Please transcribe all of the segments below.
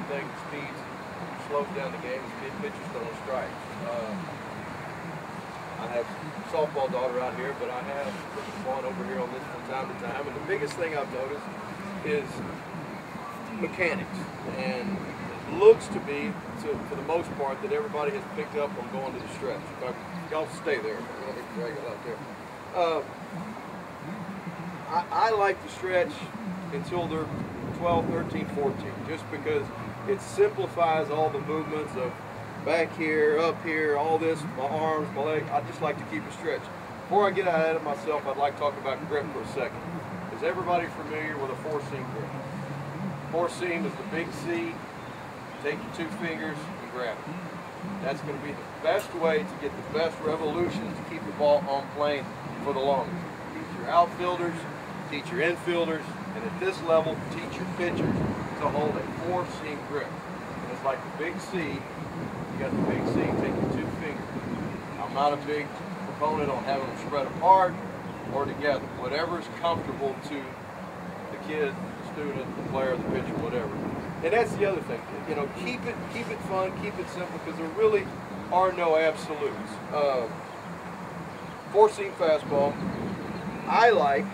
thing, speed slows down the game. Pitchers throwing strikes. I have a softball daughter out here, but I have gone over here on this from time to time. And the biggest thing I've noticed is mechanics. And it looks to be, for the most part, that everybody has picked up on going to the stretch. Y'all stay there. We don't need to drag it out there. I like the stretch until they're 12, 13, 14, just because it simplifies all the movements of back here, up here, all this, my arms, my legs. I just like to keep it stretched. Before I get ahead of myself, I'd like to talk about grip for a second. Is everybody familiar with a four-seam grip? Four-seam is the big C. Take your two fingers and grab it. That's going to be the best way to get the best revolutions to keep the ball on plane for the longest. Teach your outfielders, teach your infielders, and at this level, teach your pitchers to hold a four-seam grip. And it's like the big C. You got the big C, take your two fingers. I'm not a big proponent on having them spread apart or together. Whatever is comfortable to the kid, the student, the player, the pitcher, whatever. And that's the other thing. You know, keep it fun, keep it simple, because there really are no absolutes. Four-seam fastball, I like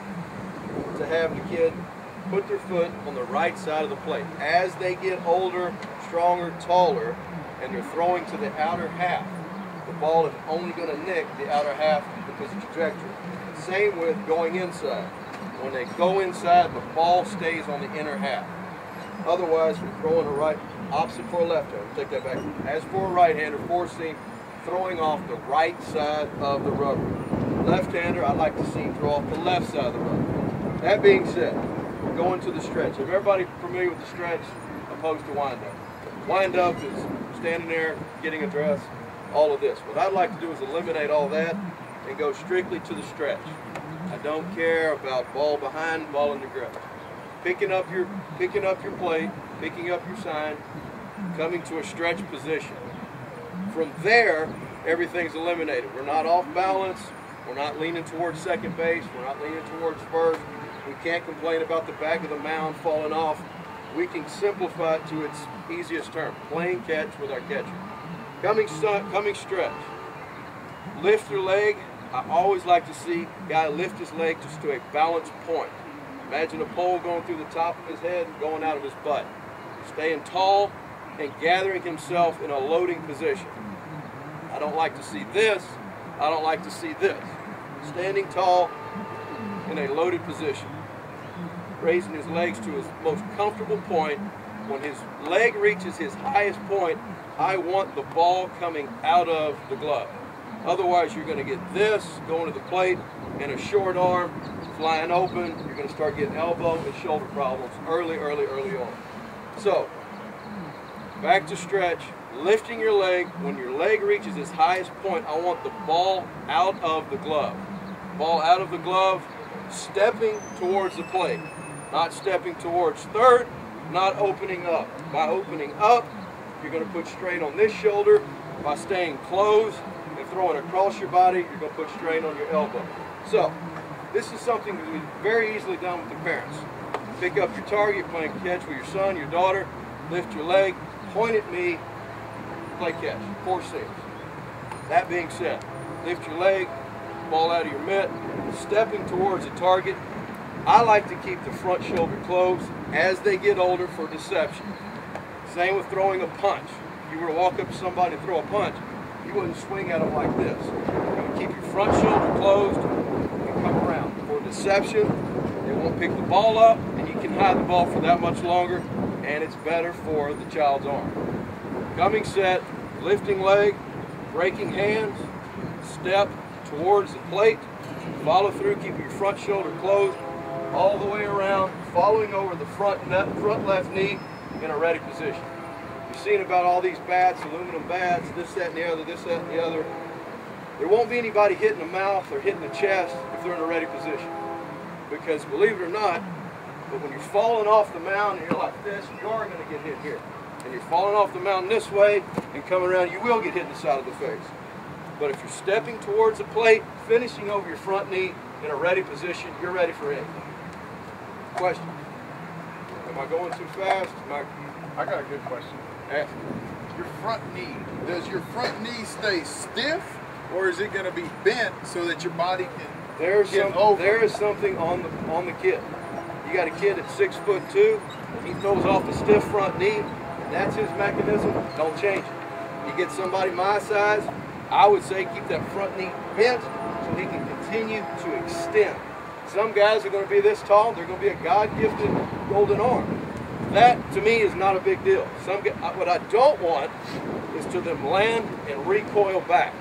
to have the kid put their foot on the right side of the plate. As they get older, stronger, taller, and they're throwing to the outer half, the ball is only going to nick the outer half because of trajectory. Same with going inside. When they go inside, the ball stays on the inner half. Otherwise, we're throwing a right, opposite for a left-hander. Take that back. As for a right-hander, four-seam, throwing off the right side of the rubber. Left-hander, I like to see him throw off the left side of the rubber. That being said, we're going to the stretch. Is everybody familiar with the stretch opposed to wind-up? Wind-up is standing there, getting a dress, all of this. What I'd like to do is eliminate all that and go strictly to the stretch. I don't care about ball behind, ball in the grip. Picking up your plate, picking up your sign, coming to a stretch position. From there, everything's eliminated. We're not off balance. We're not leaning towards second base. We're not leaning towards first. We can't complain about the back of the mound falling off. We can simplify it to its easiest term, playing catch with our catcher. Coming stretch. Lift your leg. I always like to see a guy lift his leg just to a balanced point. Imagine a pole going through the top of his head and going out of his butt. Staying tall and gathering himself in a loading position. I don't like to see this. I don't like to see this. Standing tall in a loaded position. Raising his legs to his most comfortable point. When his leg reaches his highest point, I want the ball coming out of the glove. Otherwise, you're going to get this going to the plate and a short arm flying open. You're going to start getting elbow and shoulder problems early on. So, back to stretch. Lifting your leg. When your leg reaches its highest point, I want the ball out of the glove. Ball out of the glove, stepping towards the plate. Not stepping towards third, not opening up. By opening up, you're going to put strain on this shoulder. By staying closed and throwing across your body, you're going to put strain on your elbow. So, this is something that is very easily done with the parents. Pick up your target, playing catch with your son, your daughter, lift your leg, point at me, play catch, four seams. That being said, lift your leg, ball out of your mitt, stepping towards the target. I like to keep the front shoulder closed as they get older for deception. Same with throwing a punch. If you were to walk up to somebody and throw a punch, you wouldn't swing at them like this. You would keep your front shoulder closed and come around. For deception, they won't pick the ball up, and you can hide the ball for that much longer, and it's better for the child's arm. Coming set, lifting leg, breaking hands, step towards the plate, follow through, keeping your front shoulder closed all the way around, following over the front left knee in a ready position. You've seen about all these bats, aluminum bats, this, that, and the other, this, that, and the other. There won't be anybody hitting the mouth or hitting the chest if they're in a ready position. Because believe it or not, but when you're falling off the mound and you're like this, you are going to get hit here. And you're falling off the mountain this way and coming around, you will get hit in the side of the face. But if you're stepping towards the plate, finishing over your front knee in a ready position, you're ready for anything. Question. Am I going too fast? I got a good question. Ask. Your front knee, does your front knee stay stiff, or is it going to be bent so that your body can get over? There is something on the kid. You got a kid that's 6'2", he throws off a stiff front knee, and that's his mechanism. Don't change it. You get somebody my size, I would say keep that front knee bent so he can continue to extend. Some guys are going to be this tall, they're going to be a God-gifted golden arm. That, to me, is not a big deal. What I don't want is to them land and recoil back,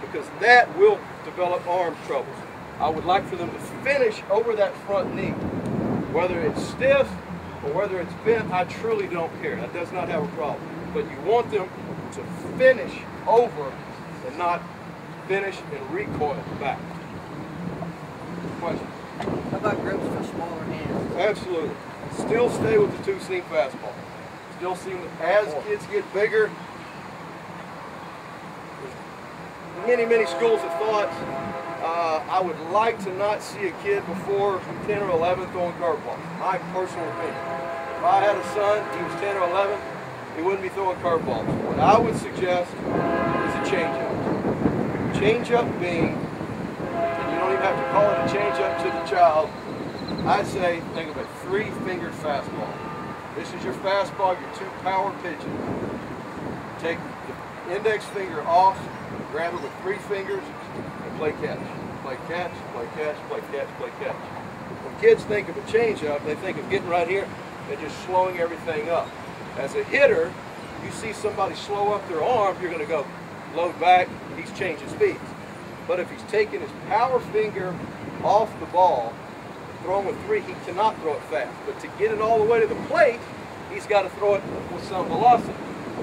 because that will develop arm troubles. I would like for them to finish over that front knee. Whether it's stiff or whether it's bent, I truly don't care. That does not have a problem. But you want them to finish over and not finish and recoil back. Question? How about grips for smaller hands? Absolutely. Still stay with the two-seam fastball. Still see as kids get bigger. There's many schools of thought. I would like to not see a kid before 10 or 11 throwing curveballs. My personal opinion. If I had a son, he was 10 or 11, he wouldn't be throwing curveballs. What I would suggest is a changeup. Changeup being, and you don't even have to call it a changeup to the child, I'd say, think of a three-fingered fastball. This is your fastball, your two power pitches. Take the index finger off, grab it with 3 fingers, and play catch. Play catch, play catch, play catch, play catch. When kids think of a changeup, they think of getting right here and just slowing everything up. As a hitter, you see somebody slow up their arm, you're going to go load back, he's changing speeds. But if he's taking his power finger off the ball, throwing with 3, he cannot throw it fast. But to get it all the way to the plate, he's got to throw it with some velocity.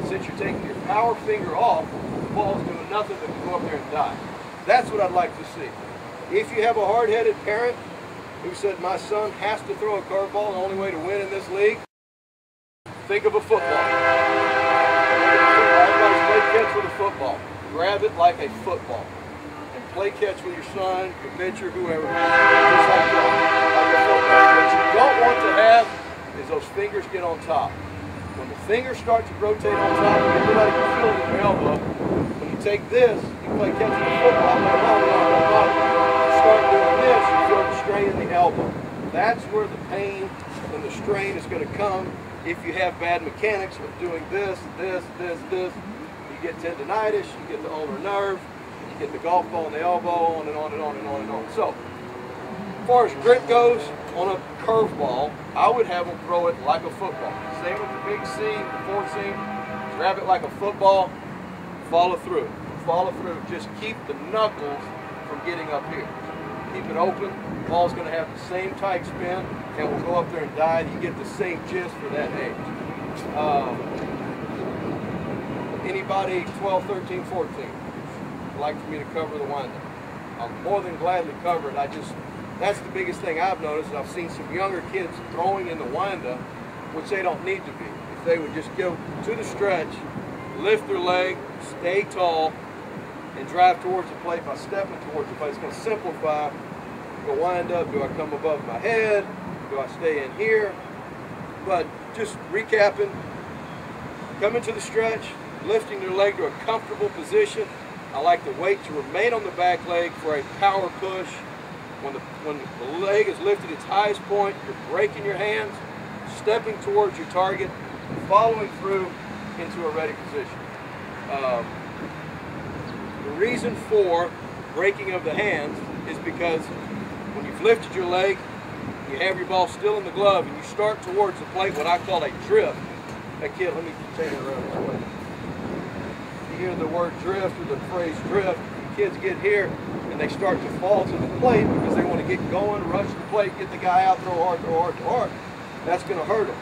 Since you're taking your power finger off, the ball's doing nothing but go up there and die. That's what I'd like to see. If you have a hard-headed parent who said, my son has to throw a curveball, the only way to win in this league, think of a football. Everybody's played catch with a football. Grab it like a football. And play catch with your son, your pitcher, whoever. Just like a football. What you don't want to have is those fingers get on top. When the fingers start to rotate on top, everybody can feel it in their elbow. When you take this, you play catch with a football, you start doing this, you feel the strain in the elbow. That's where the pain and the strain is going to come if you have bad mechanics of doing this. You get tendonitis, you get the ulnar nerve, you get the golf ball in the elbow, on and on and on and on and on. So, as far as grip goes, on a curveball, I would have them throw it like a football. Same with the big seam, the 4-seam. Grab it like a football, follow through. Follow through. Just keep the knuckles from getting up here. Keep it open. The ball's going to have the same tight spin and will go up there and die. You get the same gist for that age. Anybody 12, 13, 14 would like for me to cover the windup? I'll more than gladly cover it. That's the biggest thing I've noticed. I've seen some younger kids throwing in the windup, which they don't need to be. If they would just go to the stretch, lift their leg, stay tall, and drive towards the plate by stepping towards the plate, it's going to simplify the windup. Do I come above my head? Do I stay in here? But just recapping, coming to the stretch, lifting their leg to a comfortable position. I like the weight to remain on the back leg for a power push. When the leg is lifted its highest point, you're breaking your hands, stepping towards your target, following through into a ready position. The reason for breaking of the hands is because when you've lifted your leg, you have your ball still in the glove, and you start towards the plate, what I call a drift. Hey kid, let me take it around this way. You hear the word drift or the phrase drift, kids get here and they start to fall to the plate because they want to get going, rush the plate, get the guy out, throw hard, throw hard, throw hard. That's going to hurt them.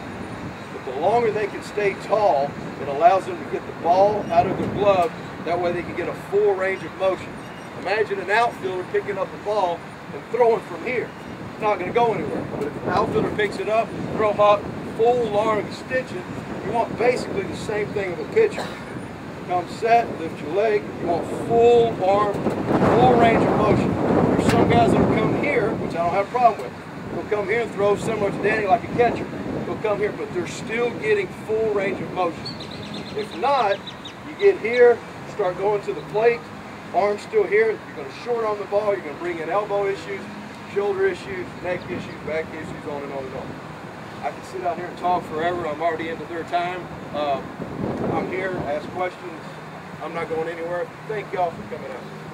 But the longer they can stay tall, it allows them to get the ball out of their glove. That way they can get a full range of motion. Imagine an outfielder picking up the ball and throwing from here. It's not going to go anywhere. But if the outfielder picks it up, throw hop, full arm extension, you want basically the same thing of a pitcher. Come set, lift your leg, you want full arm, full range of motion. There's some guys that will come here, which I don't have a problem with. They'll come here and throw similar to Danny like a catcher. They'll come here, but they're still getting full range of motion. If not, you get here, start going to the plate, arms still here, you're going to short arm the ball, you're going to bring in elbow issues, shoulder issues, neck issues, back issues, on and on and on. I can sit out here and talk forever. I'm already into their time. I'm here, ask questions. I'm not going anywhere. Thank y'all for coming out.